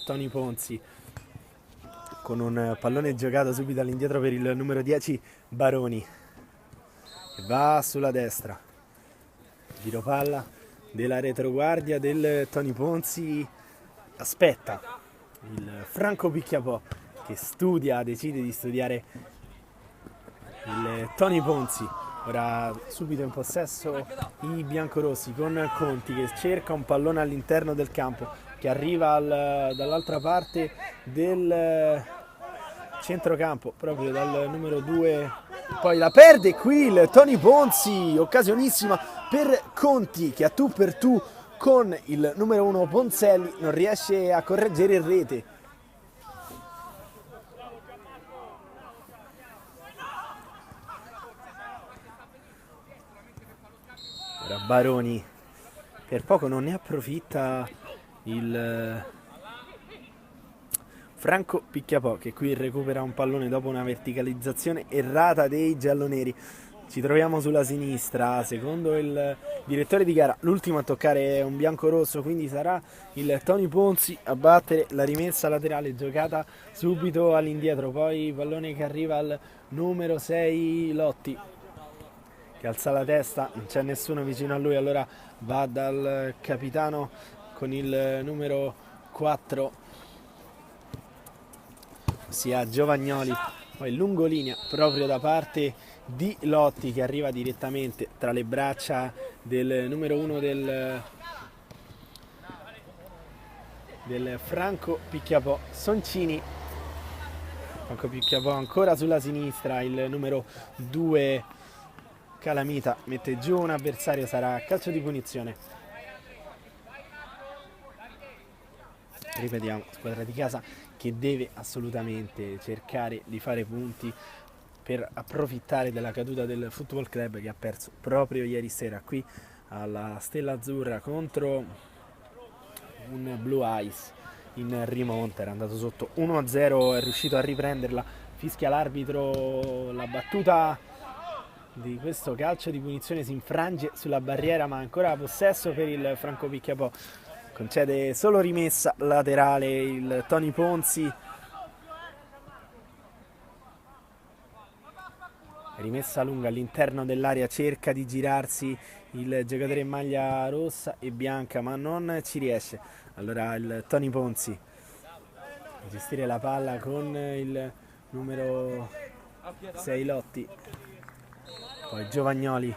Tony Ponzi con un pallone giocato subito all'indietro per il numero 10 Baroni, che va sulla destra. Giro palla della retroguardia del Tony Ponzi, aspetta il Franco Picchiapò che decide di studiare il Tony Ponzi. Ora subito in possesso i biancorossi con Conti che cerca un pallone all'interno del campo, che arriva dall'altra parte del centrocampo, proprio dal numero 2, poi la perde qui il Tony Ponzi, occasionissima per Conti che a tu per tu con il numero 1 Ponzelli non riesce a correggere in rete. Ora Baroni, per poco non ne approfitta il Franco Picchiapò, che qui recupera un pallone dopo una verticalizzazione errata dei gialloneri. Ci troviamo sulla sinistra, secondo il direttore di gara l'ultimo a toccare è un biancorosso, quindi sarà il Tony Ponzi a battere la rimessa laterale giocata subito all'indietro, poi pallone che arriva al numero 6 Lotti, che alza la testa, non c'è nessuno vicino a lui, allora va dal capitano con il numero 4, ossia Giovagnoli, poi lungolinea proprio da parte di Lotti che arriva direttamente tra le braccia del numero 1 del Franco Picchiapò, Soncini. Franco Picchiapò ancora sulla sinistra, il numero 2 Calamita mette giù un avversario, sarà calcio di punizione. Ripetiamo, squadra di casa che deve assolutamente cercare di fare punti per approfittare della caduta del Football Club, che ha perso proprio ieri sera qui alla Stella Azzurra contro un Blue Eyes in rimonta. Era andato sotto 1-0, è riuscito a riprenderla, fischia l'arbitro, la battuta di questo calcio di punizione si infrange sulla barriera, ma ancora possesso per il Franco Picchiapò. Concede solo rimessa laterale il Tony Ponzi. Rimessa lunga all'interno dell'area, cerca di girarsi il giocatore in maglia rossa e bianca, ma non ci riesce. Allora il Tony Ponzi a gestire la palla con il numero 6 Lotti, poi Giovagnoli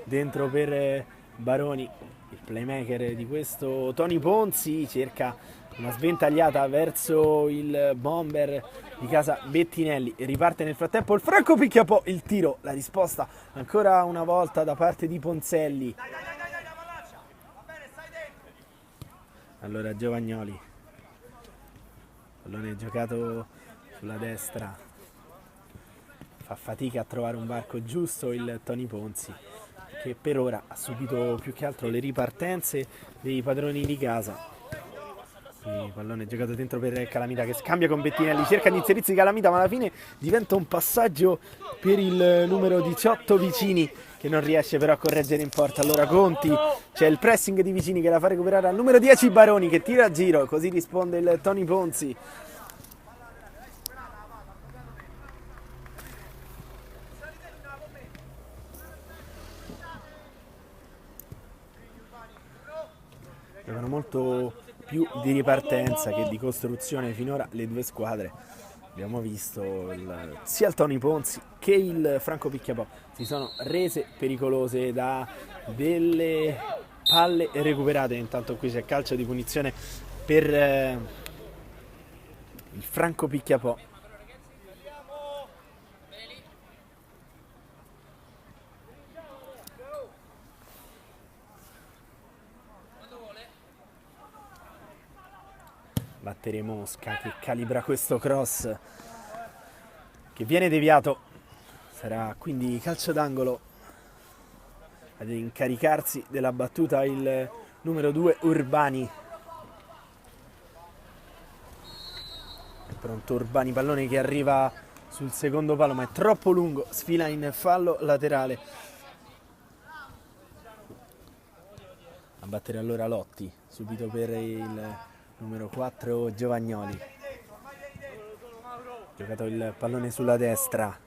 dentro per Baroni, il playmaker di questo Tony Ponzi cerca una sventagliata verso il bomber di casa Bettinelli, riparte nel frattempo il Franco Picchiapò, il tiro, la risposta ancora una volta da parte di Ponzelli. Allora Giovagnoli, pallone giocato sulla destra, fa fatica a trovare un varco giusto il Tony Ponzi, che per ora ha subito più che altro le ripartenze dei padroni di casa. Il pallone giocato dentro per Calamita che scambia con Bettinelli, cerca di inserirsi Calamita, ma alla fine diventa un passaggio per il numero 18 Vicini, che non riesce però a correggere in porta. Allora Conti, c'è il pressing di Vicini che la fa recuperare al numero 10 Baroni, che tira a giro, così risponde il Tony Ponzi. Avevano molto più di ripartenza che di costruzione finora le due squadre. Abbiamo visto sia il Tony Ponzi che il Franco Picchiapò si sono rese pericolose da delle palle recuperate. Intanto qui c'è calcio di punizione per il Franco Picchiapò. Battere Mosca che calibra questo cross che viene deviato, sarà quindi calcio d'angolo. Ad incaricarsi della battuta il numero 2 Urbani. È pronto Urbani, pallone che arriva sul secondo palo ma è troppo lungo, sfila in fallo laterale. A battere allora Lotti, subito per il numero 4 Giovagnoli. Giocato il pallone sulla destra,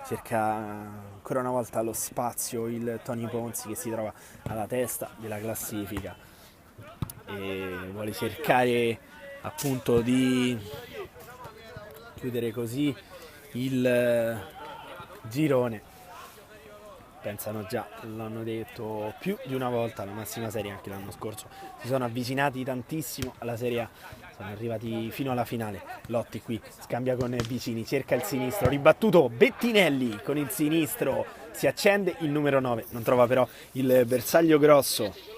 cerca ancora una volta lo spazio il Tony Ponzi, che si trova alla testa della classifica e vuole cercare appunto di chiudere così il girone. Pensano già, l'hanno detto più di una volta, alla massima serie anche l'anno scorso si sono avvicinati tantissimo alla Serie A, sono arrivati fino alla finale. Lotti qui scambia con Vicini, cerca il sinistro, ribattuto Bettinelli con il sinistro, si accende il numero 9, non trova però il bersaglio grosso.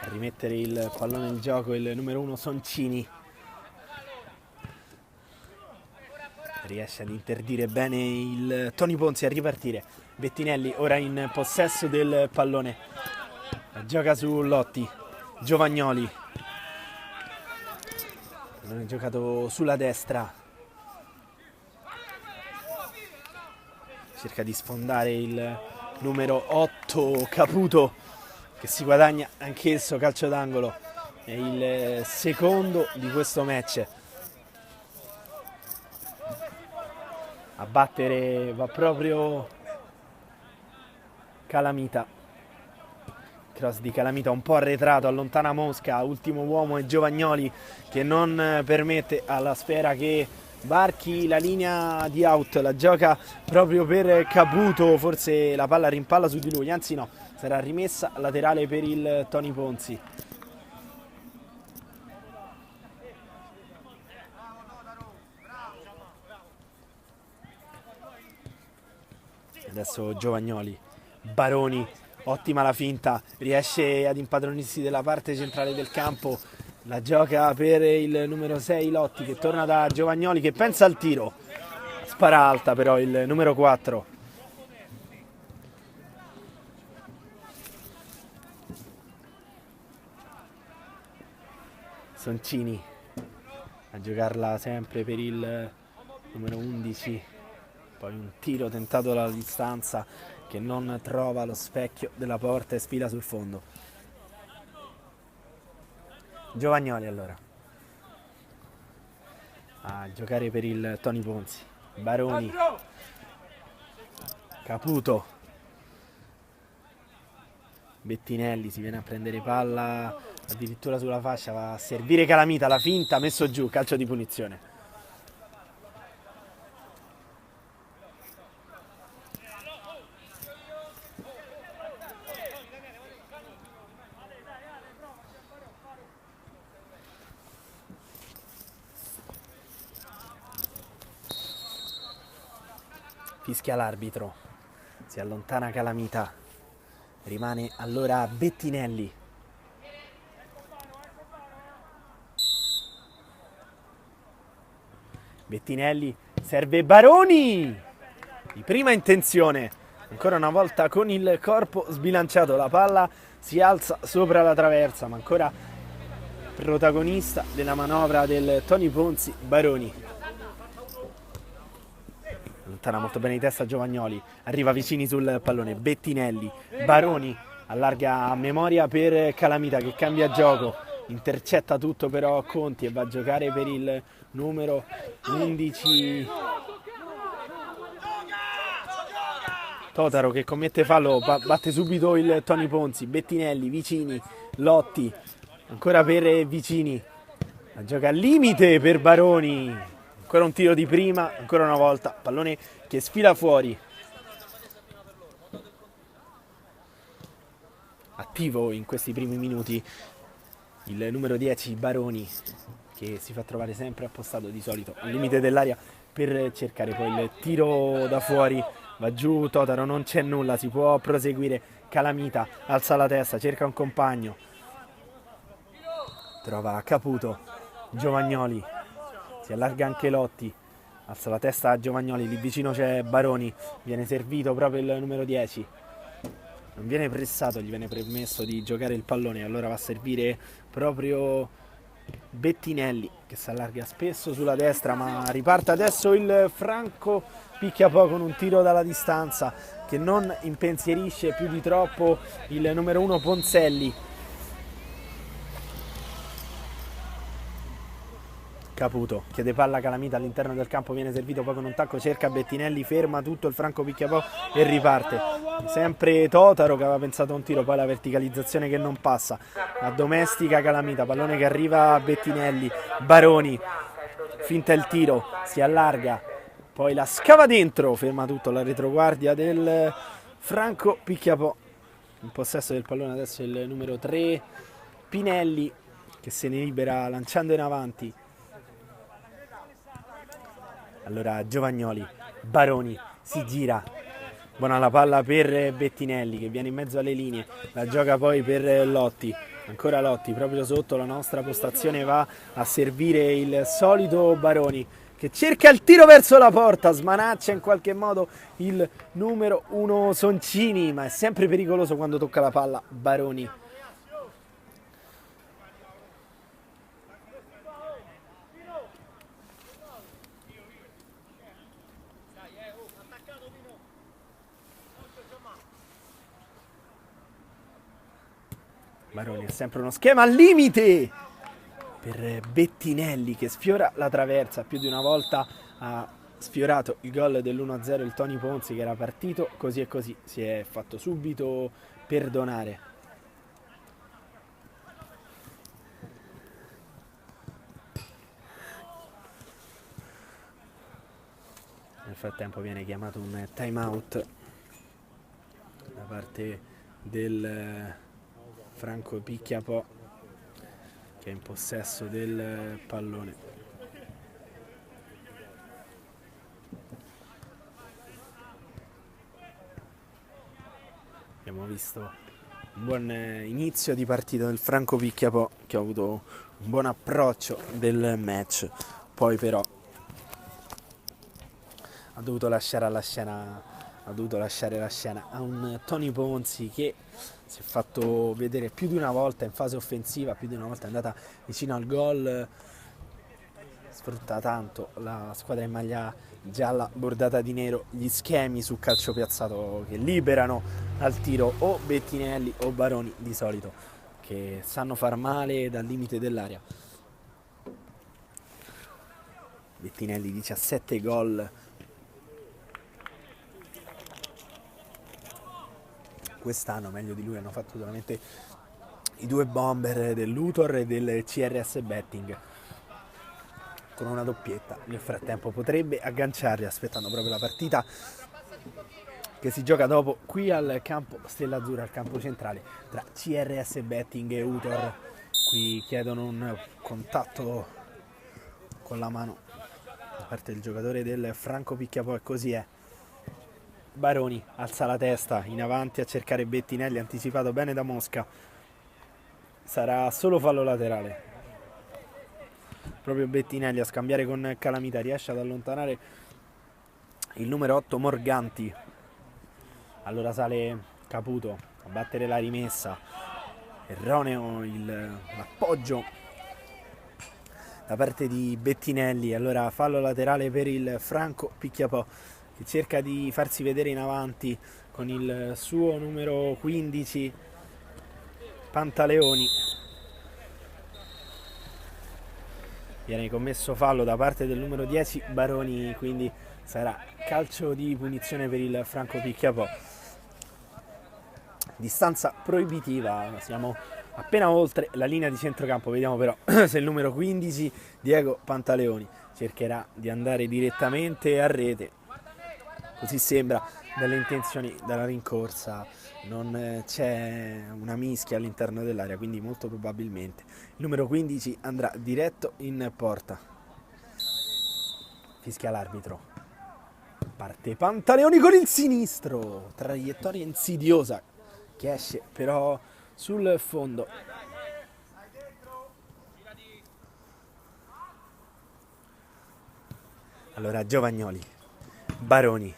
A rimettere il pallone in gioco il numero 1 Soncini, riesce ad interdire bene il Tony Ponzi, a ripartire Bettinelli ora in possesso del pallone, la gioca su Lotti, Giovagnoli, non è giocato sulla destra, cerca di sfondare il numero 8 Caputo, che si guadagna anch'esso calcio d'angolo, è il secondo di questo match. A battere va proprio Calamita, cross di Calamita un po' arretrato, allontana Mosca, ultimo uomo è Giovagnoli che non permette alla Sfera che varchi la linea di out, la gioca proprio per Caputo, forse la palla rimpalla su di lui, anzi no, sarà rimessa laterale per il Tony Ponzi. Adesso Giovagnoli, Baroni, ottima la finta, riesce ad impadronirsi della parte centrale del campo, la gioca per il numero 6 Lotti che torna da Giovagnoli che pensa al tiro, spara alta però il numero 4. Soncini a giocarla sempre per il numero 11, poi un tiro tentato dalla distanza che non trova lo specchio della porta e sfila sul fondo. Giovagnoli allora a giocare per il Tony Ponzi, Baroni, Caputo, Bettinelli si viene a prendere palla addirittura sulla fascia, va a servire Calamita, la finta, messo giù, calcio di punizione. Fischia l'arbitro, si allontana Calamita, rimane allora Bettinelli. Bettinelli serve Baroni di prima intenzione, ancora una volta con il corpo sbilanciato, la palla si alza sopra la traversa, ma ancora protagonista della manovra del Tony Ponzi, Baroni. Allontana molto bene di testa Giovagnoli, arriva vicini sul pallone, Bettinelli, Baroni allarga a memoria per Calamita che cambia gioco, intercetta tutto però Conti e va a giocare per il numero 11 Totaro che commette fallo, batte subito il Tony Ponzi, Bettinelli, Vicini, Lotti, ancora per Vicini, la gioca al limite per Baroni, ancora un tiro di prima, ancora una volta, pallone che sfila fuori. Attivo in questi primi minuti il numero 10 Baroni che si fa trovare sempre appostato di solito al limite dell'area per cercare poi il tiro da fuori, va giù Totaro, non c'è nulla, si può proseguire. Calamita alza la testa, cerca un compagno, trova Caputo, Giovagnoli, si allarga anche Lotti, alza la testa a Giovagnoli, lì vicino c'è Baroni, viene servito proprio il numero 10. non viene pressato, gli viene permesso di giocare il pallone, allora va a servire proprio Bettinelli che si allarga spesso sulla destra, ma riparte adesso il Franco Picchiapò con un tiro dalla distanza che non impensierisce più di troppo il numero 1 Ponzelli. Caputo chiede palla Calamita all'interno del campo, viene servito poi con un tacco, cerca Bettinelli, ferma tutto il Franco Picchiapò e riparte. Sempre Totaro che aveva pensato a un tiro, poi la verticalizzazione che non passa, la domestica Calamita, pallone che arriva a Bettinelli, Baroni finta il tiro, si allarga, poi la scava dentro, ferma tutto la retroguardia del Franco Picchiapò. In possesso del pallone adesso il numero 3 Pinelli che se ne libera lanciando in avanti. Allora Giovagnoli, Baroni si gira, buona la palla per Bettinelli che viene in mezzo alle linee, la gioca poi per Lotti, ancora Lotti proprio sotto la nostra postazione, va a servire il solito Baroni che cerca il tiro verso la porta, smanaccia in qualche modo il numero 1 Soncini, ma è sempre pericoloso quando tocca la palla Baroni. Baroni è sempre uno schema al limite per Bettinelli che sfiora la traversa, più di una volta ha sfiorato il gol dell'1-0 il Tony Ponzi che era partito così e così, si è fatto subito perdonare. Nel frattempo viene chiamato un time out da parte del Franco Picchiapò che è in possesso del pallone. Abbiamo visto un buon inizio di partita del Franco Picchiapò che ha avuto un buon approccio del match, poi però ha dovuto lasciare la scena a un Tony Ponzi che si è fatto vedere più di una volta in fase offensiva, più di una volta è andata vicino al gol, sfrutta tanto la squadra in maglia gialla bordata di nero gli schemi su calcio piazzato che liberano al tiro o Bettinelli o Baroni di solito, che sanno far male dal limite dell'area. Bettinelli 17 gol quest'anno, meglio di lui hanno fatto solamente i due bomber del Luthor e del CRS Betting con una doppietta. Nel frattempo potrebbe agganciarli aspettando proprio la partita che si gioca dopo qui al campo Stella Azzurra, al campo centrale tra CRS Betting e Utor. Qui chiedono un contatto con la mano da parte del giocatore del Franco Picchiapò e così è. Baroni alza la testa in avanti a cercare Bettinelli, anticipato bene da Mosca, sarà solo fallo laterale. Proprio Bettinelli a scambiare con Calamita riesce ad allontanare il numero 8 Morganti. Allora sale Caputo a battere la rimessa, erroneo l'appoggio da parte di Bettinelli. Allora fallo laterale per il Franco Picchiapò che cerca di farsi vedere in avanti con il suo numero 15 Pantaleoni. Viene commesso fallo da parte del numero 10 Baroni, quindi sarà calcio di punizione per il Franco Picchiapò. Distanza proibitiva, siamo appena oltre la linea di centrocampo. Vediamo però se il numero 15 Diego Pantaleoni cercherà di andare direttamente a rete, così sembra dalle intenzioni dalla rincorsa. Non c'è una mischia all'interno dell'area, quindi molto probabilmente il numero 15 andrà diretto in porta. Fischia l'arbitro, parte Pantaleoni con il sinistro, traiettoria insidiosa che esce però sul fondo. Allora Giovagnoli, Baroni,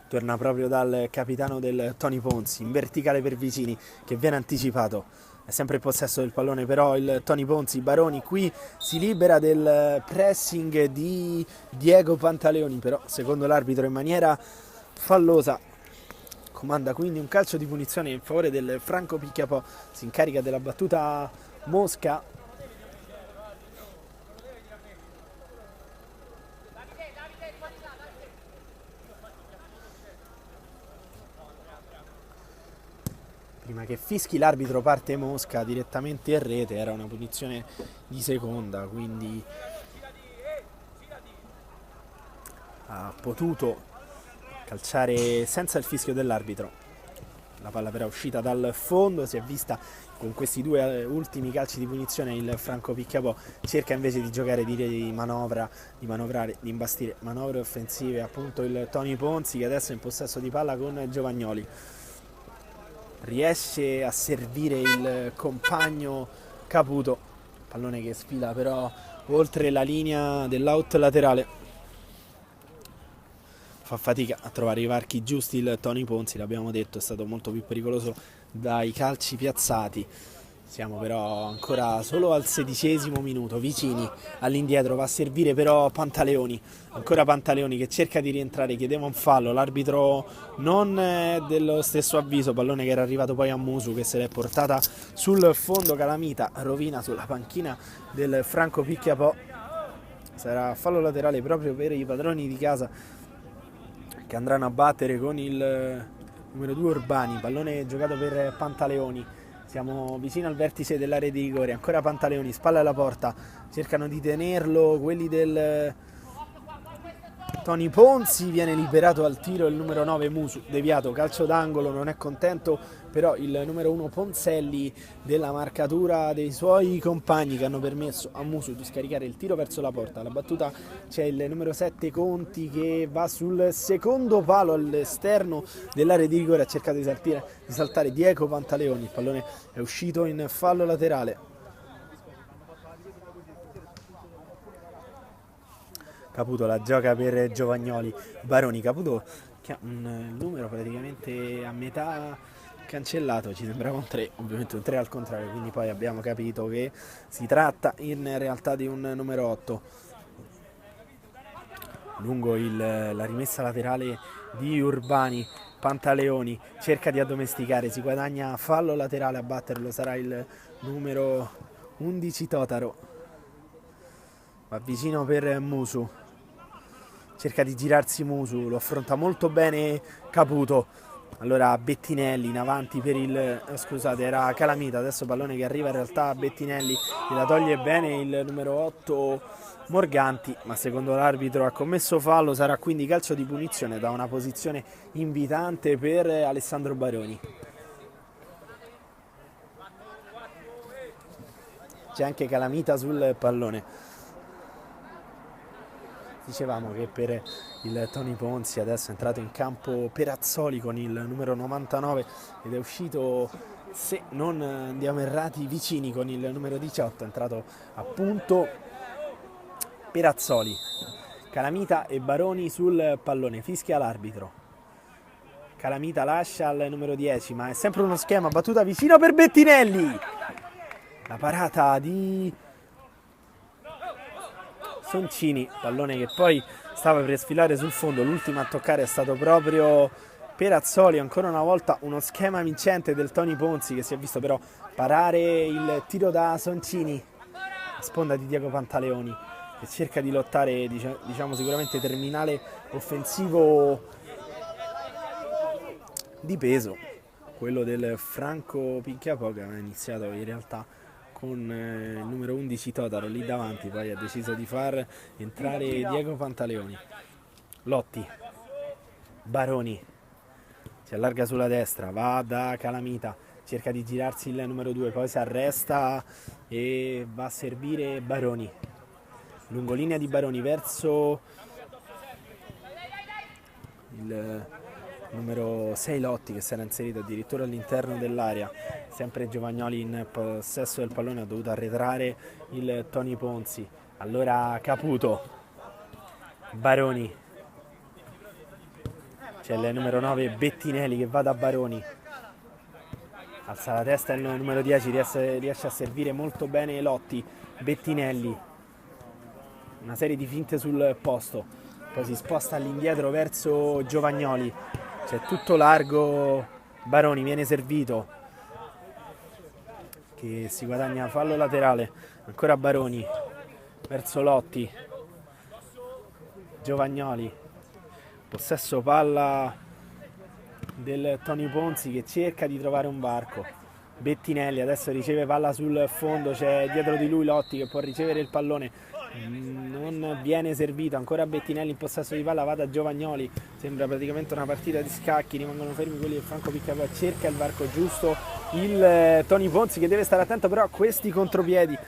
torna proprio dal capitano del Tony Ponzi, in verticale per Vicini, che viene anticipato. È sempre in possesso del pallone però il Tony Ponzi. Baroni qui si libera del pressing di Diego Pantaleoni, però secondo l'arbitro in maniera fallosa. Comanda quindi un calcio di punizione in favore del Franco Picchiapò. Si incarica della battuta Mosca. Prima che fischi l'arbitro parte Mosca direttamente in rete, era una punizione di seconda, quindi ha potuto calciare senza il fischio dell'arbitro. La palla però è uscita dal fondo, si è vista con questi due ultimi calci di punizione il Franco Picchiapò cerca invece di giocare, di manovrare, di imbastire manovre offensive appunto il Tony Ponzi, che adesso è in possesso di palla con Giovagnoli. Riesce a servire il compagno Caputo, pallone che sfila però oltre la linea dell'out laterale. Fa fatica a trovare i varchi giusti il Tony Ponzi, l'abbiamo detto, è stato molto più pericoloso dai calci piazzati. Siamo però ancora solo al 16° minuto, Vicini all'indietro, va a servire però Pantaleoni, ancora Pantaleoni che cerca di rientrare, chiedeva un fallo, l'arbitro non è dello stesso avviso, pallone che era arrivato poi a Musu che se l'è portata sul fondo, Calamita rovina sulla panchina del Franco Picchiapò. Sarà fallo laterale proprio per i padroni di casa, che andranno a battere con il numero 2 Urbani, pallone giocato per Pantaleoni. Siamo vicino al vertice dell'area di rigore, ancora Pantaleoni, spalla alla porta, cercano di tenerlo quelli del Tony Ponzi, viene liberato al tiro il numero 9 Musu, deviato, calcio d'angolo, non è contento però il numero 1 Ponzelli della marcatura dei suoi compagni, che hanno permesso a Musu di scaricare il tiro verso la porta. Alla battuta c'è il numero 7 Conti che va sul secondo palo all'esterno dell'area di rigore, ha cercato di saltare Diego Pantaleoni, il pallone è uscito in fallo laterale. Caputo la gioca per Giovagnoli, Baroni, Caputo che ha un numero praticamente a metà cancellato, ci sembrava un 3, ovviamente un 3 al contrario, quindi poi abbiamo capito che si tratta in realtà di un numero 8. Lungo la rimessa laterale di Urbani, Pantaleoni cerca di addomesticare, si guadagna fallo laterale, a batterlo sarà il numero 11 Totaro, va vicino per Musu, cerca di girarsi Musu, lo affronta molto bene Caputo. Allora Bettinelli in avanti per il... scusate, era Calamita, adesso pallone che arriva in realtà a Bettinelli, la toglie bene il numero 8 Morganti, ma secondo l'arbitro ha commesso fallo, sarà quindi calcio di punizione da una posizione invitante per Alessandro Baroni. C'è anche Calamita sul pallone. Dicevamo che per il Tony Ponzi adesso è entrato in campo Perazzoli con il numero 99 ed è uscito, se non andiamo errati, Vicini con il numero 18, è entrato appunto Perazzoli. Calamita e Baroni sul pallone, fischia l'arbitro. Calamita lascia al numero 10, ma è sempre uno schema, battuta vicino per Bettinelli. La parata di Soncini, pallone che poi stava per sfilare sul fondo, l'ultimo a toccare è stato proprio Perazzoli, ancora una volta uno schema vincente del Tony Ponzi che si è visto però parare il tiro da Soncini, a sponda di Diego Pantaleoni che cerca di lottare, diciamo sicuramente terminale offensivo di peso, quello del Franco Picchiapò, che aveva iniziato in realtà con il numero 11 Totaro lì davanti, poi ha deciso di far entrare Diego Pantaleoni. Lotti, Baroni, si allarga sulla destra, va da Calamita, cerca di girarsi il numero 2, poi si arresta e va a servire Baroni. Lungolinea di Baroni verso il numero 6 Lotti, che si era inserito addirittura all'interno dell'area. Sempre Giovagnoli in possesso del pallone, ha dovuto arretrare il Tony Ponzi. Allora Caputo, Baroni c'è il numero 9 Bettinelli che va da Baroni, alza la testa, il numero 10 riesce a servire molto bene Lotti. Bettinelli, una serie di finte sul posto, poi si sposta all'indietro verso Giovagnoli, c'è tutto largo, Baroni viene servito, che si guadagna fallo laterale, ancora Baroni verso Lotti, Giovagnoli, possesso palla del Tony Ponzi che cerca di trovare un varco. Bettinelli adesso riceve palla sul fondo, c'è dietro di lui Lotti che può ricevere il pallone, non viene servito, ancora Bettinelli in possesso di palla, va da Giovagnoli, sembra praticamente una partita di scacchi, rimangono fermi quelli del Franco Picchiapò, cerca il varco giusto il Tony Ponzi che deve stare attento però a questi contropiedi.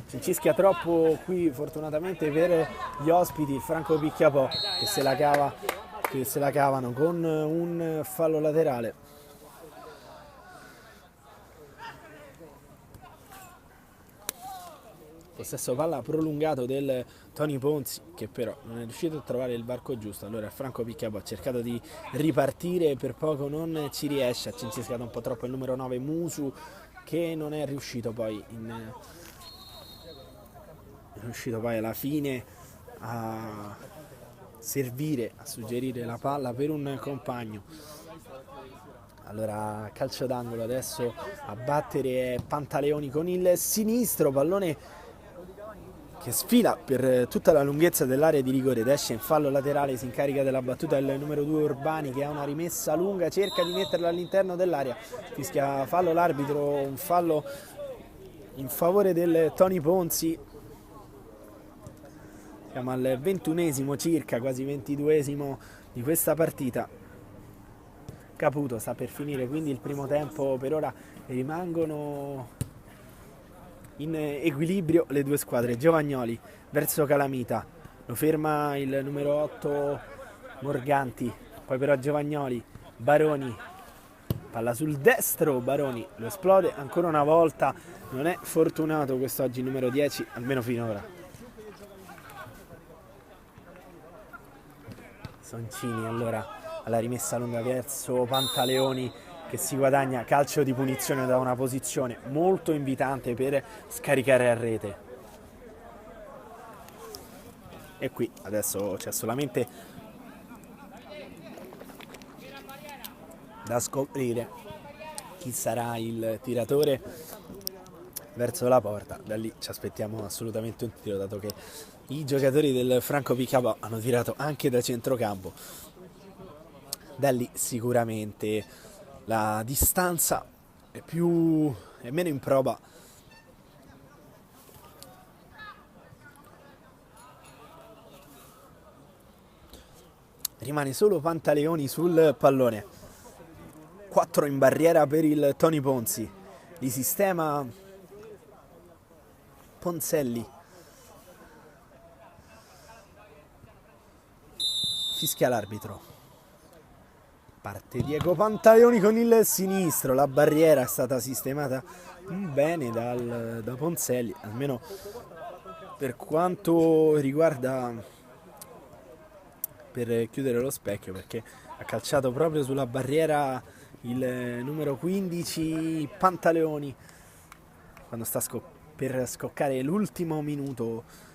Si cischia troppo qui fortunatamente per gli ospiti, il Franco Picchiapò che se la cavano con un fallo laterale. Possesso palla prolungato del Tony Ponzi che però non è riuscito a trovare il varco giusto, allora il Franco Picchiapò ha cercato di ripartire, per poco non ci riesce, ha cincischiato un po' troppo il numero 9 Musu che non è riuscito poi alla fine a servire, a suggerire la palla per un compagno. Allora calcio d'angolo adesso a battere Pantaleoni con il sinistro, pallone che sfila per tutta la lunghezza dell'area di rigore ed esce in fallo laterale, si incarica della battuta il numero 2 Urbani che ha una rimessa lunga, cerca di metterla all'interno dell'area, fischia fallo l'arbitro, un fallo in favore del Tony Ponzi. Siamo al 21esimo circa, quasi 22esimo di questa partita. Caputo sta per finire quindi il primo tempo, per ora rimangono in equilibrio le due squadre. Giovagnoli verso Calamita, lo ferma il numero 8 Morganti, poi però Giovagnoli, Baroni, palla sul destro, Baroni lo esplode ancora una volta, non è fortunato quest'oggi il numero 10, almeno finora. Soncini allora alla rimessa lunga verso Pantaleoni che si guadagna calcio di punizione da una posizione molto invitante per scaricare a rete. E qui adesso c'è solamente da scoprire chi sarà il tiratore verso la porta. Da lì ci aspettiamo assolutamente un tiro, dato che i giocatori del Franco Picchiapò hanno tirato anche da centrocampo. Da lì sicuramente la distanza è meno improba. Rimane solo Pantaleoni sul pallone. 4 in barriera per il Tony Ponzi. Li sistema Ponzelli. Fischia l'arbitro. Parte Diego Pantaleoni con il sinistro, la barriera è stata sistemata bene da Ponzelli, almeno per quanto riguarda, per chiudere lo specchio, perché ha calciato proprio sulla barriera il numero 15 Pantaleoni quando sta per scoccare l'ultimo minuto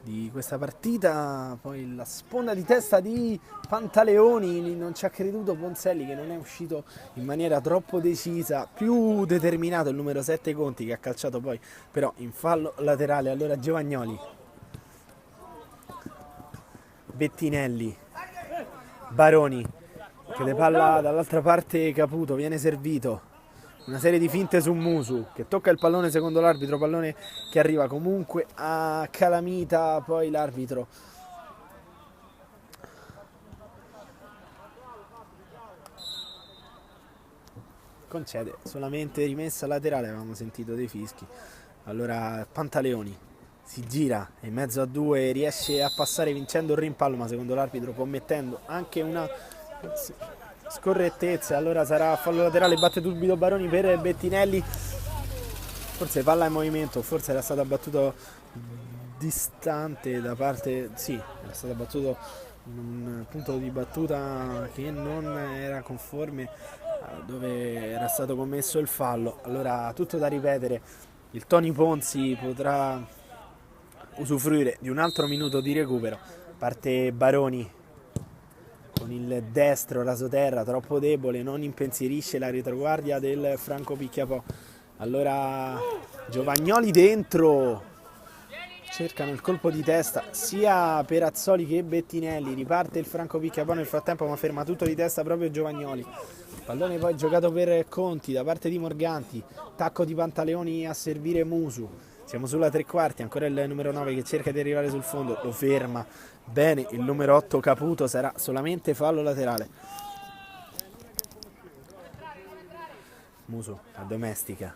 di questa partita. Poi la sponda di testa di Pantaleoni, non ci ha creduto Ponzelli che non è uscito in maniera troppo decisa, più determinato il numero 7 Conti che ha calciato poi però in fallo laterale. Allora Giovagnoli, Bettinelli, Baroni, chiede palla dall'altra parte, Caputo, viene servito. Una serie di finte su Musu che tocca il pallone secondo l'arbitro, pallone che arriva comunque a Calamita, poi l'arbitro concede solamente rimessa laterale, avevamo sentito dei fischi. Allora Pantaleoni si gira in mezzo a due, riesce a passare vincendo il rimpallo, ma secondo l'arbitro commettendo anche una scorrettezza. Allora sarà fallo laterale, batte subito Baroni per Bettinelli, forse palla in movimento, forse era stato battuto distante da parte, sì, era stato battuto un punto di battuta che non era conforme dove era stato commesso il fallo. Allora tutto da ripetere, il Tony Ponzi potrà usufruire di un altro minuto di recupero. Parte Baroni con il destro rasoterra troppo debole, non impensierisce la retroguardia del Franco Picchiapò. Allora Giovagnoli dentro, cercano il colpo di testa sia Perazzoli che Bettinelli, riparte il Franco Picchiapò nel frattempo ma ferma tutto di testa proprio Giovagnoli. Pallone poi giocato per Conti da parte di Morganti, tacco di Pantaleoni a servire Musu. Siamo sulla tre quarti, ancora il numero 9 che cerca di arrivare sul fondo, lo ferma bene il numero 8 Caputo, sarà solamente fallo laterale. Musu a domestica,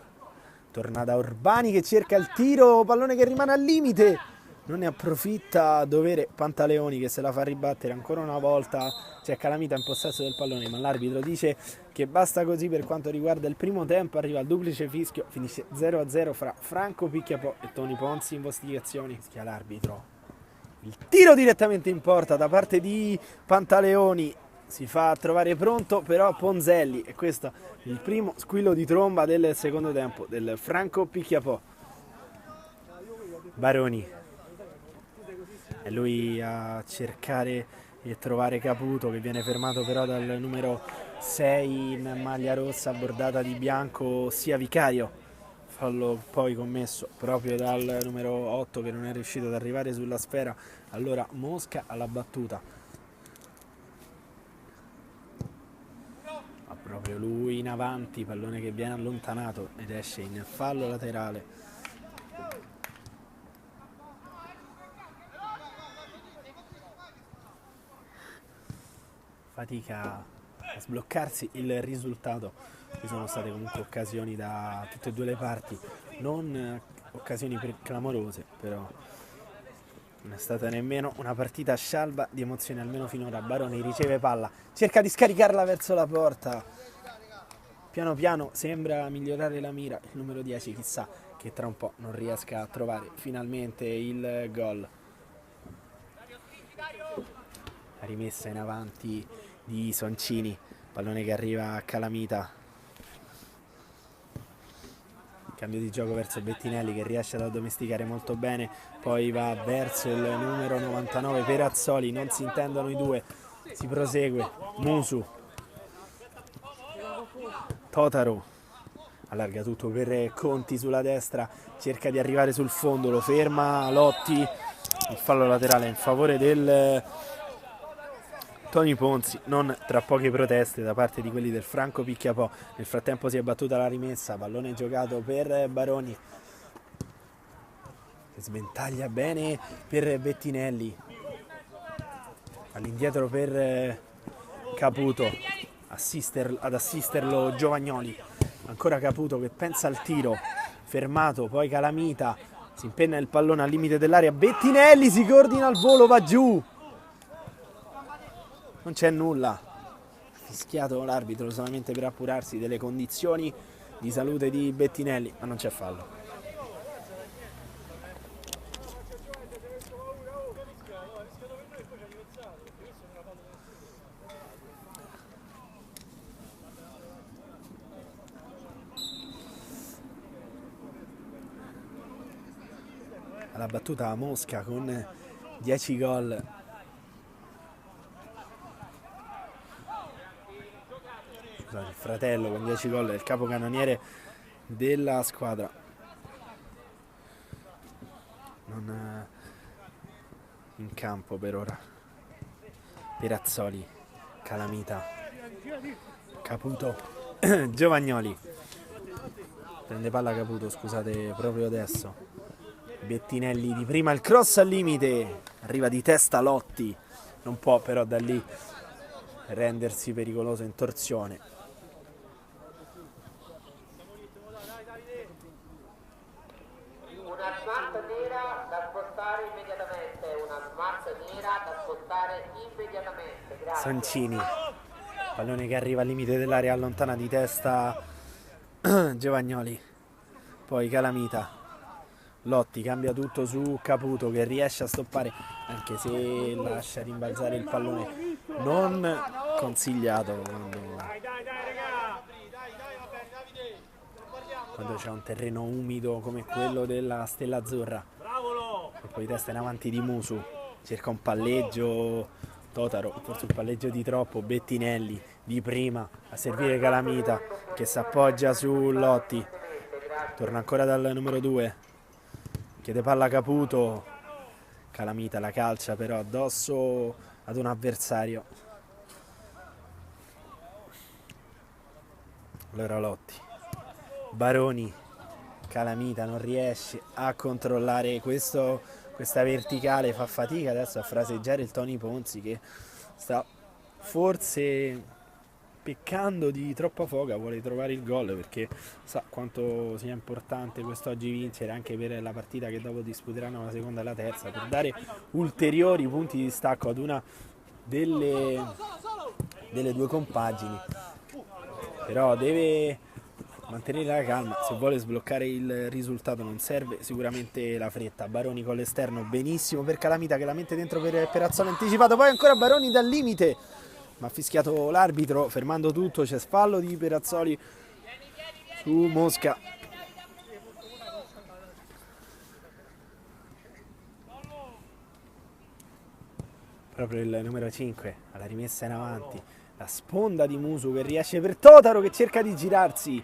torna da Urbani che cerca il tiro, pallone che rimane al limite, non ne approfitta a dovere Pantaleoni che se la fa ribattere ancora una volta. C'è Calamita in possesso del pallone ma l'arbitro dice che basta così per quanto riguarda il primo tempo. Arriva il duplice fischio, finisce 0-0 fra Franco Picchiapò e Tony Ponzi. Investigazioni, schia l'arbitro, il tiro direttamente in porta da parte di Pantaleoni, si fa trovare pronto però Ponzelli e questo il primo squillo di tromba del secondo tempo del Franco Picchiapò. Baroni è lui a cercare e trovare Caputo che viene fermato però dal numero 6 in maglia rossa bordata di bianco, sia Vicario. Fallo poi commesso proprio dal numero 8 che non è riuscito ad arrivare sulla sfera. Allora Mosca alla battuta, ma proprio lui in avanti, pallone che viene allontanato ed esce in fallo laterale. Fatica a sbloccarsi il risultato, ci sono state comunque occasioni da tutte e due le parti, non occasioni clamorose, però non è stata nemmeno una partita scialba di emozioni almeno finora. Baroni riceve palla, cerca di scaricarla verso la porta, piano piano sembra migliorare la mira il numero 10, chissà che tra un po' non riesca a trovare finalmente il gol. La rimessa in avanti di Soncini, pallone che arriva a Calamita, cambio di gioco verso Bettinelli che riesce ad addomesticare molto bene, poi va verso il numero 99 Perazzoli, non si intendono i due, si prosegue. Musu, Totaro allarga tutto per Conti sulla destra, cerca di arrivare sul fondo, lo ferma Lotti, il fallo laterale in favore del Tony Ponzi, non tra poche proteste da parte di quelli del Franco Picchiapò. Nel frattempo si è battuta la rimessa, pallone giocato per Baroni che sventaglia bene per Bettinelli, all'indietro per Caputo, ad assisterlo Giovagnoli, ancora Caputo che pensa al tiro, fermato, poi Calamita, si impenna il pallone al limite dell'area, Bettinelli si coordina al volo, va giù, non c'è nulla, fischiato l'arbitro solamente per appurarsi delle condizioni di salute di Bettinelli, ma non c'è fallo. Alla battuta Mosca con 10 gol. Scusate, il fratello con 10 gol, il capocannoniere della squadra. Non in campo per ora. Perazzoli, Calamita, Caputo, Giovagnoli. Prende palla Caputo, scusate, proprio adesso. Bettinelli di prima, il cross al limite, arriva di testa Lotti, non può però da lì rendersi pericoloso in torsione. Una smart nera da spostare immediatamente, una smart nera da spostare immediatamente. Grazie. Soncini, pallone che arriva al limite dell'area, allontana di testa Giovagnoli, poi Calamita, Lotti cambia tutto su Caputo che riesce a stoppare, anche se lascia rimbalzare il pallone, non consigliato quando c'è un terreno umido come quello della Stella Azzurra. E poi testa in avanti di Musu, cerca un palleggio Totaro, forse un palleggio di troppo. Bettinelli di prima a servire Calamita che si appoggia su Lotti, torna ancora dal numero 2, chiede palla a Caputo, Calamita la calcia però addosso ad un avversario. Allora Lotti, Baroni, Calamita non riesce a controllare questa verticale, fa fatica adesso a fraseggiare il Tony Ponzi che sta forse peccando di troppa foga, vuole trovare il gol perché sa quanto sia importante quest'oggi vincere anche per la partita che dopo disputeranno la seconda e la terza, per dare ulteriori punti di distacco ad una delle due compagini. Però deve mantenere la calma se vuole sbloccare il risultato, non serve sicuramente la fretta. Baroni con l'esterno, benissimo per Calamita che la mette dentro per Perazzolo anticipato, poi ancora Baroni dal limite, ma ha fischiato l'arbitro fermando tutto. C'è fallo di Perazzoli su Mosca. Proprio il numero 5 alla rimessa in avanti, la sponda di Musu che riesce per Totaro che cerca di girarsi,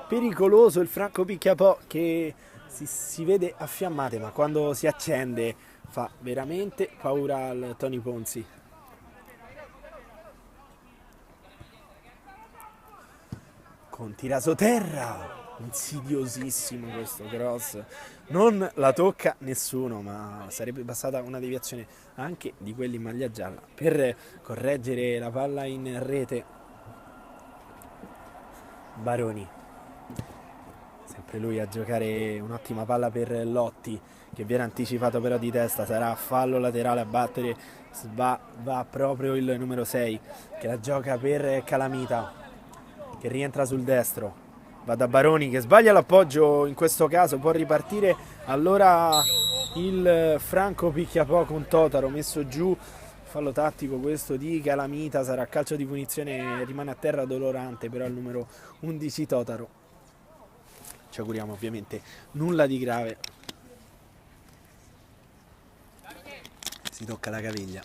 pericoloso il Franco Picchiapò che si vede a fiammate, ma quando si accende fa veramente paura al Tony Ponzi. Con tirasoterra, insidiosissimo questo cross, non la tocca nessuno, ma sarebbe passata una deviazione anche di quelli in maglia gialla per correggere la palla in rete. Baroni, sempre lui a giocare un'ottima palla per Lotti che viene anticipato però di testa, sarà fallo laterale a battere, va proprio il numero 6 che la gioca per Calamita che rientra sul destro, va da Baroni che sbaglia l'appoggio, in questo caso può ripartire allora il Franco Picchiapò con Totaro messo giù. Fallo tattico questo di Calamita, sarà calcio di punizione, rimane a terra dolorante però il numero 11 Totaro. Ci auguriamo ovviamente nulla di grave. Si tocca la caviglia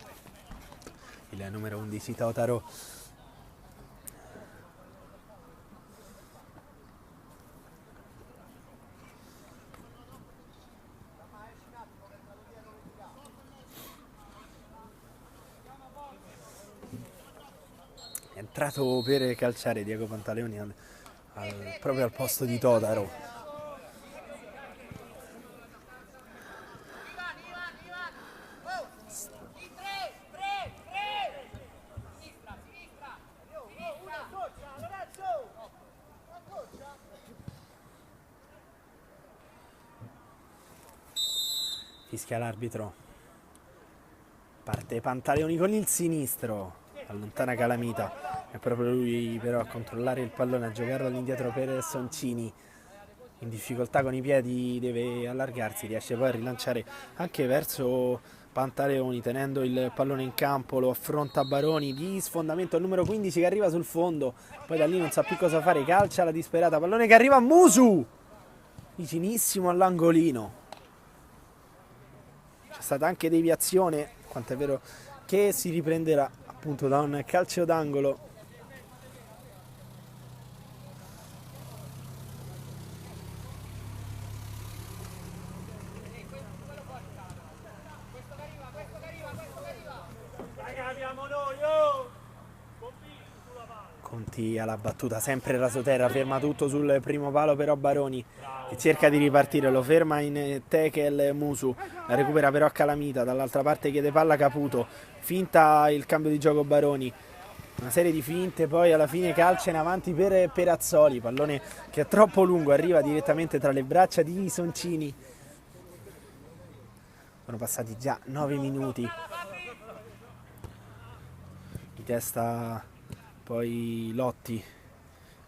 il numero 11 Totaro. È entrato per calciare Diego Pantaleoni proprio al posto di Totaro. Fischia l'arbitro, parte Pantaleoni con il sinistro, allontana Calamita, è proprio lui però a controllare il pallone, a giocarlo all'indietro per Soncini, in difficoltà con i piedi deve allargarsi, riesce poi a rilanciare anche verso Pantaleoni tenendo il pallone in campo, lo affronta Baroni di sfondamento al numero 15 che arriva sul fondo, poi da lì non sa più cosa fare, calcia la disperata, pallone che arriva a Musu, vicinissimo all'angolino. C'è stata anche deviazione, quanto è vero che si riprenderà appunto da un calcio d'angolo. Conti alla battuta, sempre Rasoterra, ferma tutto sul primo palo però Baroni che cerca di ripartire, lo ferma in tackle Musu, la recupera però a Calamita, dall'altra parte chiede palla Caputo, finta il cambio di gioco Baroni, una serie di finte, poi alla fine calcia in avanti per Perazzoli, pallone che è troppo lungo, arriva direttamente tra le braccia di Soncini. Sono passati già 9 minuti, di testa poi Lotti,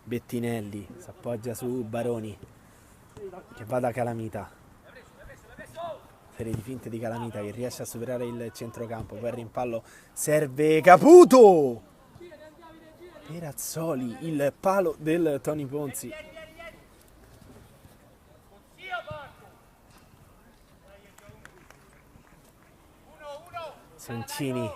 Bettinelli si appoggia su Baroni che va da Calamita, serie di finte di Calamita che riesce a superare il centrocampo, poi il rimpallo serve Caputo, Perazzoli, il palo del Tony Ponzi. Soncini,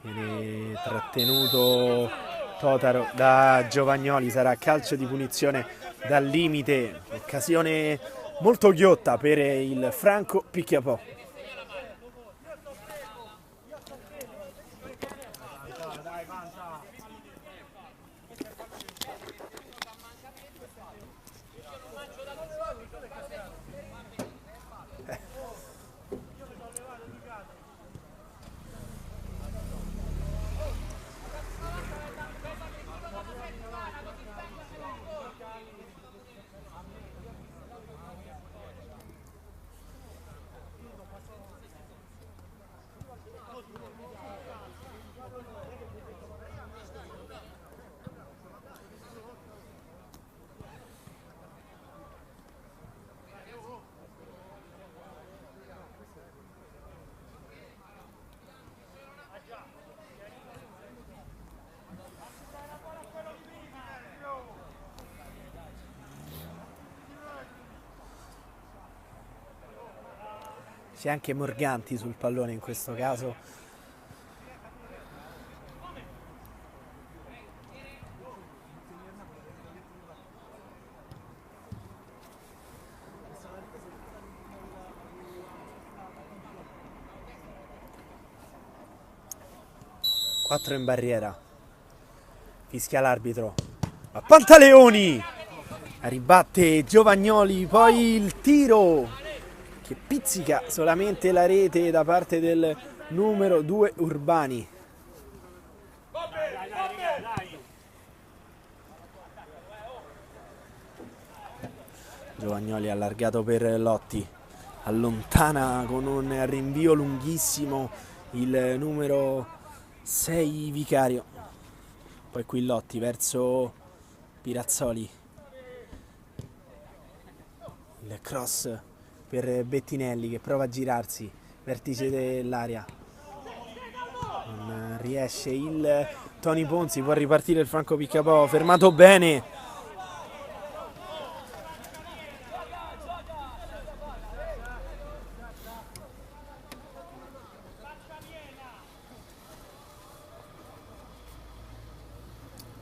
viene trattenuto Totaro da Giovagnoli, sarà calcio di punizione dal limite, occasione molto ghiotta per il Franco Picchiapò. C'è anche Morganti sul pallone in questo caso. Quattro in barriera. Fischia l'arbitro. A Pantaleoni! Ribatte Giovagnoli, poi il tiro che pizzica solamente la rete da parte del numero 2 Urbani. Giovagnoli allargato per Lotti, allontana con un rinvio lunghissimo il numero 6 Vicario, poi qui Lotti verso Pirazzoli, il cross per Bettinelli che prova a girarsi, vertice dell'area, non riesce il Tony Ponzi, può ripartire il Franco Picchiapò, fermato bene.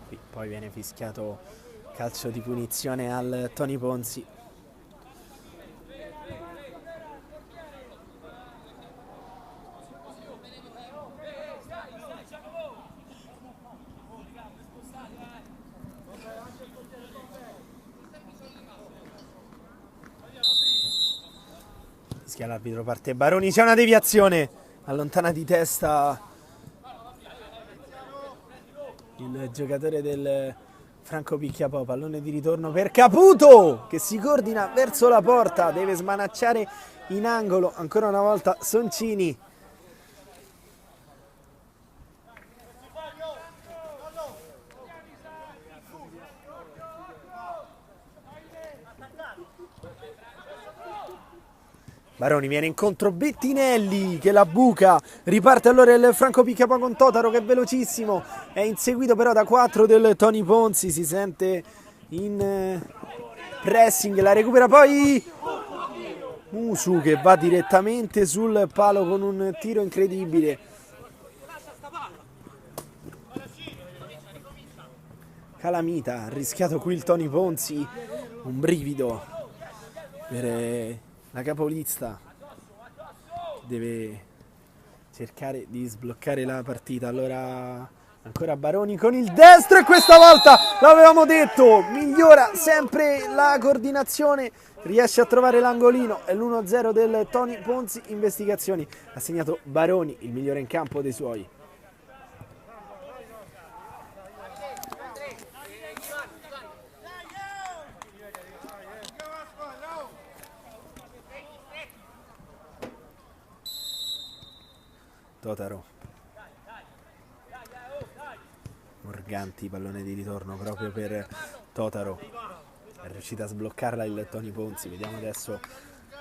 Qui poi viene fischiato calcio di punizione al Tony Ponzi. Fischia l'arbitro, parte Baroni, c'è una deviazione, allontana di testa il giocatore del Franco Picchiapò, pallone di ritorno per Caputo che si coordina verso la porta, deve smanacciare in angolo ancora una volta Soncini. Baroni viene incontro Bettinelli che la buca, riparte allora il Franco Picchiapò con Totaro che è velocissimo, è inseguito però da 4 del Tony Ponzi, si sente in pressing, la recupera poi Musu che va direttamente sul palo con un tiro incredibile. Calamita, ha rischiato qui il Tony Ponzi, un brivido per la capolista che deve cercare di sbloccare la partita. Allora ancora Baroni con il destro e questa volta l'avevamo detto, migliora sempre la coordinazione, riesce a trovare l'angolino, è l'1-0 del Tony Ponzi. Investigazioni, ha segnato Baroni, il migliore in campo dei suoi. Totaro, Morganti, pallone di ritorno proprio per Totaro, è riuscito a sbloccarla il Tony Ponzi. Vediamo adesso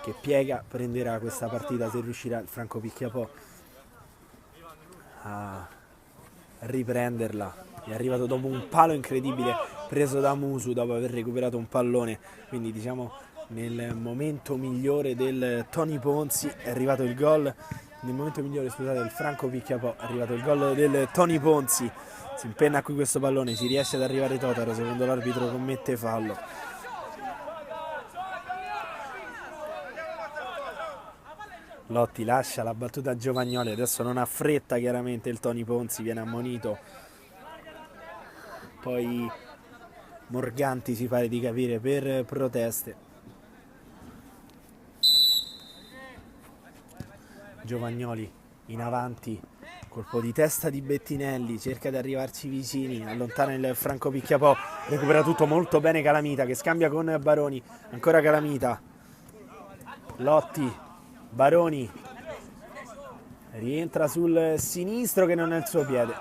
che piega prenderà questa partita se riuscirà il Franco Picchiapò a riprenderla. È arrivato dopo un palo incredibile preso da Musu dopo aver recuperato un pallone, quindi diciamo nel momento migliore del Tony Ponzi è arrivato il gol, nel momento migliore, scusate, del Franco Picchiapò è arrivato il gol del Tony Ponzi. Si impenna qui questo pallone, ci riesce ad arrivare Totaro, secondo l'arbitro commette fallo. Lotti lascia la battuta a Giovagnoli, adesso non ha fretta chiaramente il Tony Ponzi, viene ammonito. Poi Morganti si pare di capire per proteste. Giovagnoli in avanti, colpo di testa di Bettinelli, cerca di arrivarci vicini, allontana il Franco Picchiapò, recupera tutto molto bene Calamita che scambia con Baroni, ancora Calamita, Lotti, Baroni, rientra sul sinistro che non è il suo piede,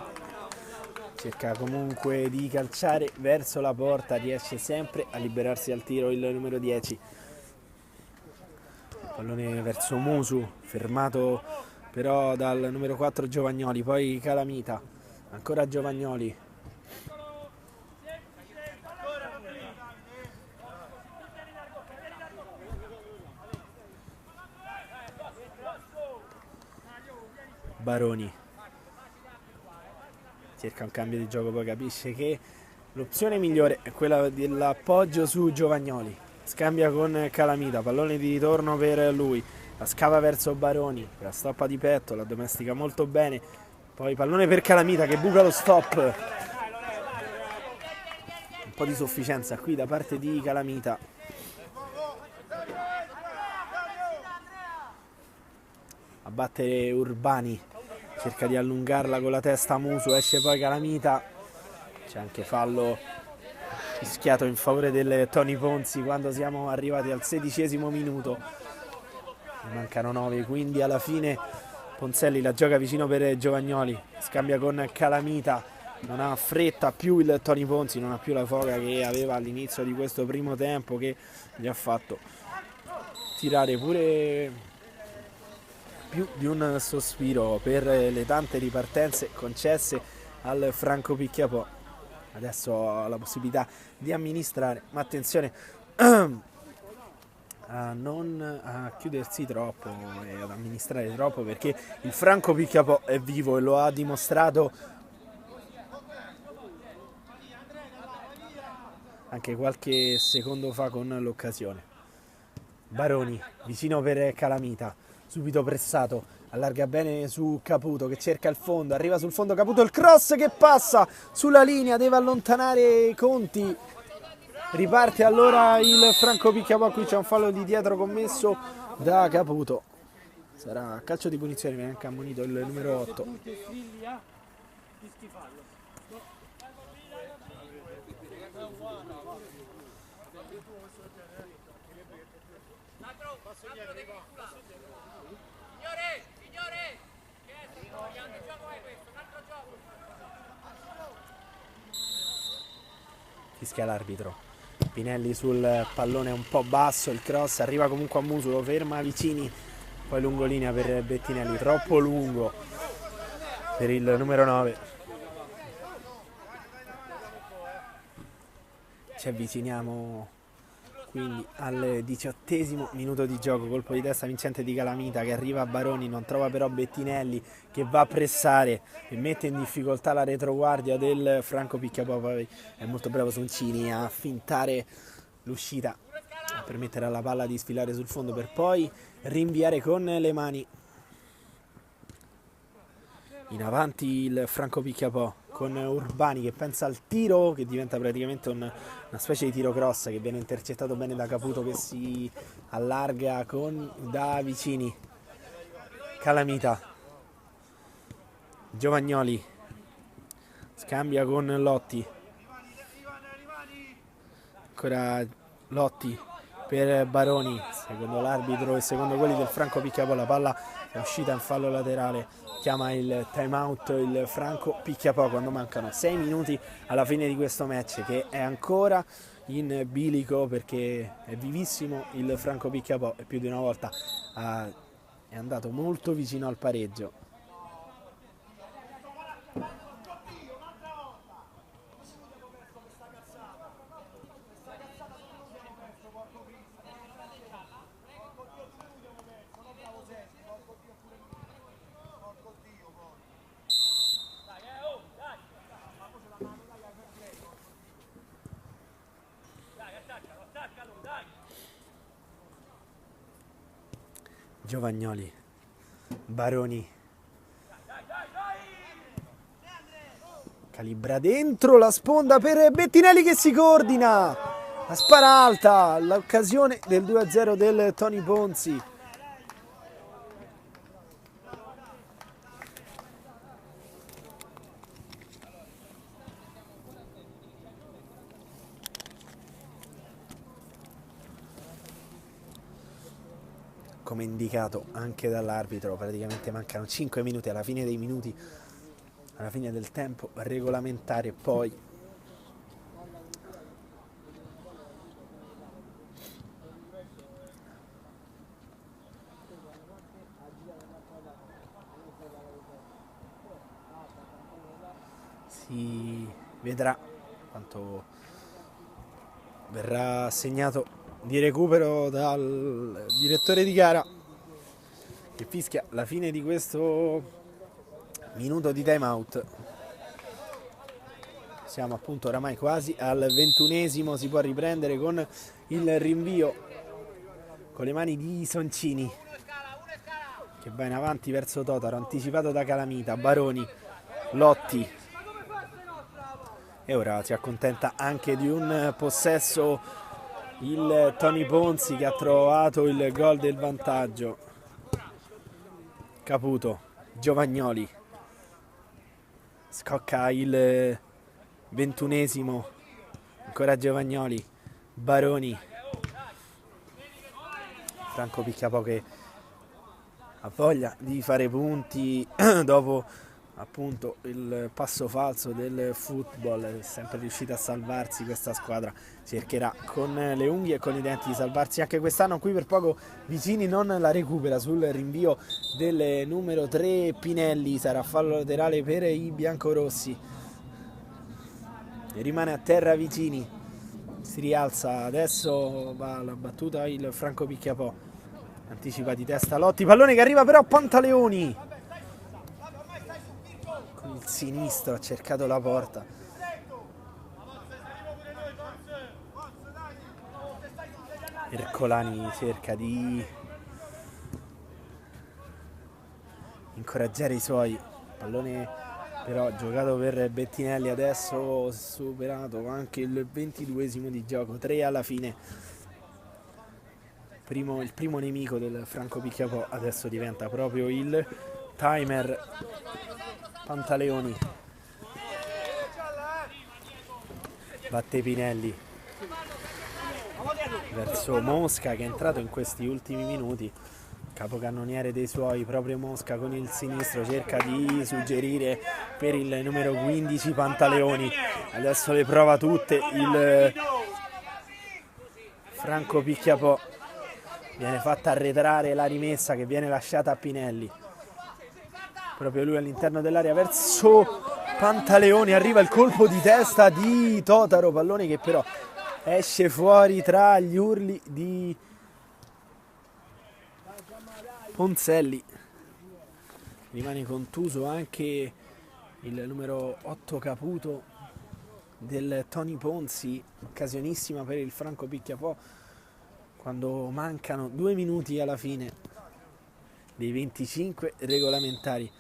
cerca comunque di calciare verso la porta, riesce sempre a liberarsi al tiro il numero 10. Pallone verso Musu, fermato però dal numero 4 Giovagnoli, poi Calamita, ancora Giovagnoli. Baroni cerca un cambio di gioco, poi capisce che l'opzione migliore è quella dell'appoggio su Giovagnoli. Scambia con Calamita, pallone di ritorno per lui, la scava verso Baroni, la stoppa di petto, la domestica molto bene, poi pallone per Calamita che buca lo stop, un po' di sufficienza qui da parte di Calamita. A battere Urbani, cerca di allungarla con la testa Musu, esce poi Calamita, c'è anche fallo fischiato in favore del Tony Ponzi quando siamo arrivati al 16° minuto, ne mancano 9, quindi alla fine Ponzelli la gioca vicino per Giovagnoli, scambia con Calamita, non ha fretta più il Tony Ponzi, non ha più la foga che aveva all'inizio di questo primo tempo che gli ha fatto tirare pure più di un sospiro per le tante ripartenze concesse al Franco Picchiapò. Adesso ha la possibilità di amministrare, ma attenzione a non chiudersi troppo e ad amministrare troppo, perché il Franco Picchiapò è vivo e lo ha dimostrato anche qualche secondo fa con l'occasione. Baroni vicino per Calamita, subito pressato, allarga bene su Caputo che cerca il fondo, arriva sul fondo Caputo, il cross che passa sulla linea, deve allontanare Conti, riparte allora il Franco Picchiapò, qui c'è un fallo di dietro commesso da Caputo, sarà calcio di punizione, viene anche ammonito il numero 8. Fischia l'arbitro. Pinelli sul pallone un po' basso, il cross arriva comunque a Musu, lo ferma Vicini, poi lungolinea per Bettinelli, troppo lungo per il numero 9. Ci avviciniamo quindi al 18° minuto di gioco, colpo di testa vincente di Calamita che arriva a Baroni, non trova però Bettinelli che va a pressare e mette in difficoltà la retroguardia del Franco Picchiapò, poi è molto bravo Soncini a fintare l'uscita, a permettere alla palla di sfilare sul fondo per poi rinviare con le mani. In avanti il Franco Picchiapò con Urbani che pensa al tiro, che diventa praticamente una specie di tiro cross che viene intercettato bene da Caputo che si allarga da Vicini. Calamita, Giovagnoli scambia con Lotti, ancora Lotti per Baroni, secondo l'arbitro e secondo quelli del Franco Picchiapò la palla è uscita in fallo laterale, chiama il time out il Franco Picchiapò quando mancano 6 minuti alla fine di questo match, che è ancora in bilico perché è vivissimo il Franco Picchiapò e più di una volta è andato molto vicino al pareggio. Giovagnoli, Baroni, calibra dentro la sponda per Bettinelli che si coordina, la spara alta, l'occasione del 2-0 del Tony Ponzi. Come indicato anche dall'arbitro, praticamente mancano 5 minuti alla fine dei minuti, alla fine del tempo regolamentare. Poi si vedrà quanto verrà assegnato di recupero dal direttore di gara, che fischia la fine di questo minuto di time out. Siamo appunto oramai quasi al 21esimo, si può riprendere con il rinvio con le mani di Soncini che va in avanti verso Totaro, anticipato da Calamita, Baroni, Lotti, e ora si accontenta anche di un possesso il Tony Ponzi, che ha trovato il gol del vantaggio. Caputo, Giovagnoli, scocca il 21esimo, ancora Giovagnoli, Baroni, Franco Picchiapò che ha voglia di fare punti dopo appunto il passo falso del football. È sempre riuscita a salvarsi questa squadra, cercherà con le unghie e con i denti di salvarsi anche quest'anno. Qui per poco Vicini non la recupera sul rinvio del numero 3 Pinelli, sarà fallo laterale per i biancorossi e rimane a terra Vicini, si rialza, adesso va alla battuta il Franco Picchiapò, anticipa di testa Lotti, pallone che arriva però a Pantaleoni, con il sinistro ha cercato la porta. Ercolani cerca di incoraggiare i suoi, pallone però giocato per Bettinelli, adesso superato anche il 22esimo di gioco, 3 alla fine. Il primo nemico del Franco Picchiapò adesso diventa proprio il timer Pantaleoni. Batte Pinelli verso Mosca, che è entrato in questi ultimi minuti, capocannoniere dei suoi, proprio Mosca con il sinistro cerca di suggerire per il numero 15 Pantaleoni, adesso le prova tutte il Franco Picchiapò, viene fatta arretrare la rimessa che viene lasciata a Pinelli, proprio lui all'interno dell'area verso Pantaleoni, arriva il colpo di testa di Totaro, pallone che però esce fuori tra gli urli di Ponzelli. Rimane contuso anche il numero 8 Caputo del Tony Ponzi, occasionissima per il Franco Picchiapò quando mancano 2 minuti alla fine dei 25 regolamentari.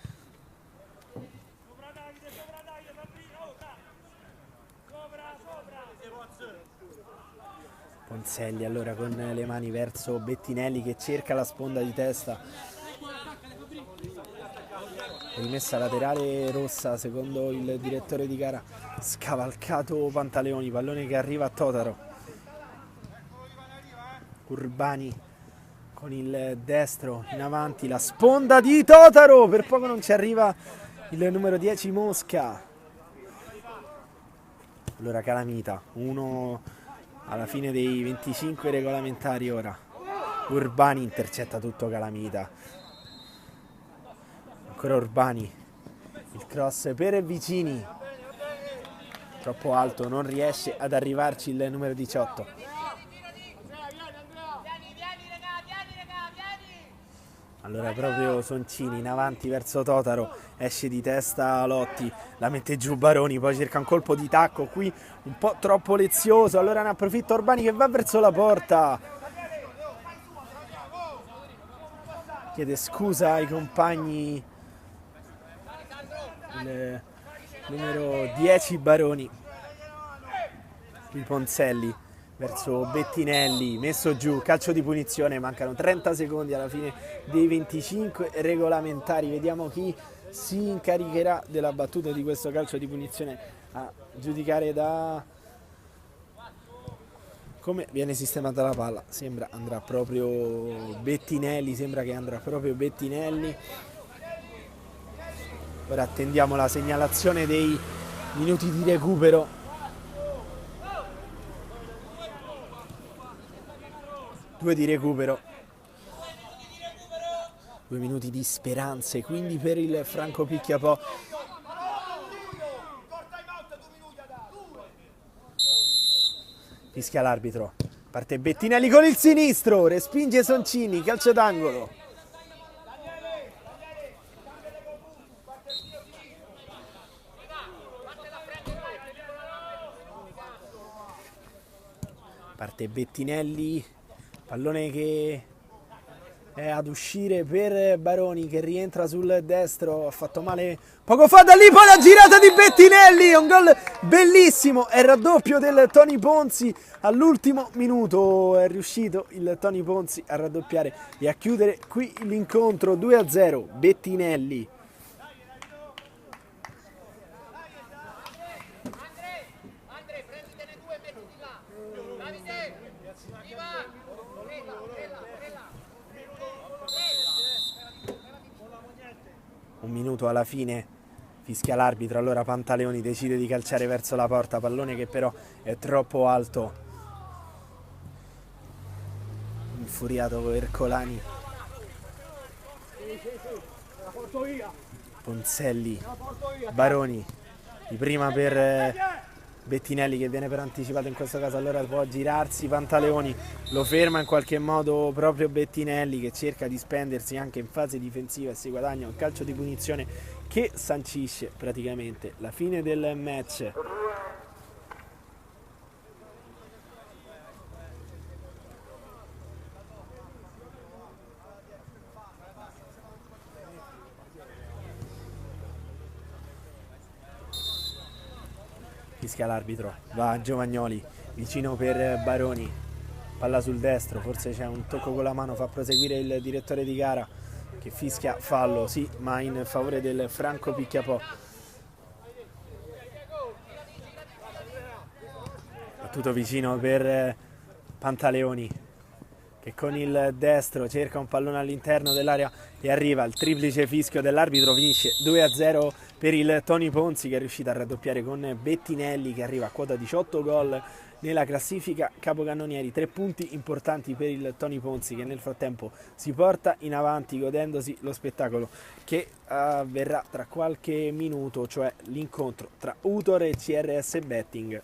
Ponzelli allora con le mani verso Bettinelli che cerca la sponda di testa, rimessa laterale rossa secondo il direttore di gara, scavalcato Pantaleoni, pallone che arriva a Totaro. Urbani con il destro in avanti, la sponda di Totaro, per poco non ci arriva il numero 10 Mosca. Allora Calamita, uno alla fine dei 25 regolamentari ora. Urbani intercetta tutto Calamita. Ancora Urbani, il cross per Vicini, troppo alto, non riesce ad arrivarci il numero 18. Allora proprio Soncini in avanti verso Totaro, esce di testa Lotti, la mette giù Baroni, poi cerca un colpo di tacco qui un po' troppo lezioso, allora ne approfitta Urbani che va verso la porta, chiede scusa ai compagni il numero 10 Baroni, qui Ponzelli verso Bettinelli, messo giù, calcio di punizione, mancano 30 secondi alla fine dei 25 regolamentari, vediamo chi si incaricherà della battuta di questo calcio di punizione, a giudicare da come viene sistemata la palla. Sembra andrà proprio Bettinelli, ora attendiamo la segnalazione dei minuti di recupero. 2 di recupero, 2 minuti di speranze quindi per il Franco Picchiapò. Fischia l'arbitro, parte Bettinelli con il sinistro, respinge Soncini, calcio d'angolo. Parte Bettinelli, pallone che è ad uscire per Baroni che rientra sul destro, ha fatto male poco fa da lì, poi la girata di Bettinelli, un gol bellissimo, è il raddoppio del Tony Ponzi all'ultimo minuto, è riuscito il Tony Ponzi a raddoppiare e a chiudere qui l'incontro 2-0, Bettinelli. Un minuto alla fine, fischia l'arbitro, allora Pantaleoni decide di calciare verso la porta, pallone che però è troppo alto. Infuriato Ercolani. Ponzelli, Baroni, di prima per Bettinelli che viene per anticipato in questo caso, allora può girarsi Pantaleoni, lo ferma in qualche modo proprio Bettinelli che cerca di spendersi anche in fase difensiva e si guadagna un calcio di punizione che sancisce praticamente la fine del match. Fischia l'arbitro, va Giovagnoli, vicino per Baroni, palla sul destro, forse c'è un tocco con la mano, fa proseguire il direttore di gara che fischia fallo, sì, ma in favore del Franco Picchiapò. Battuto vicino per Pantaleoni che con il destro cerca un pallone all'interno dell'area e arriva il triplice fischio dell'arbitro, finisce 2-0 per il Tony Ponzi che è riuscito a raddoppiare con Bettinelli che arriva a quota 18 gol nella classifica capocannonieri. 3 punti importanti per il Tony Ponzi che nel frattempo si porta in avanti godendosi lo spettacolo che avverrà tra qualche minuto, cioè l'incontro tra Utor e CRS Betting.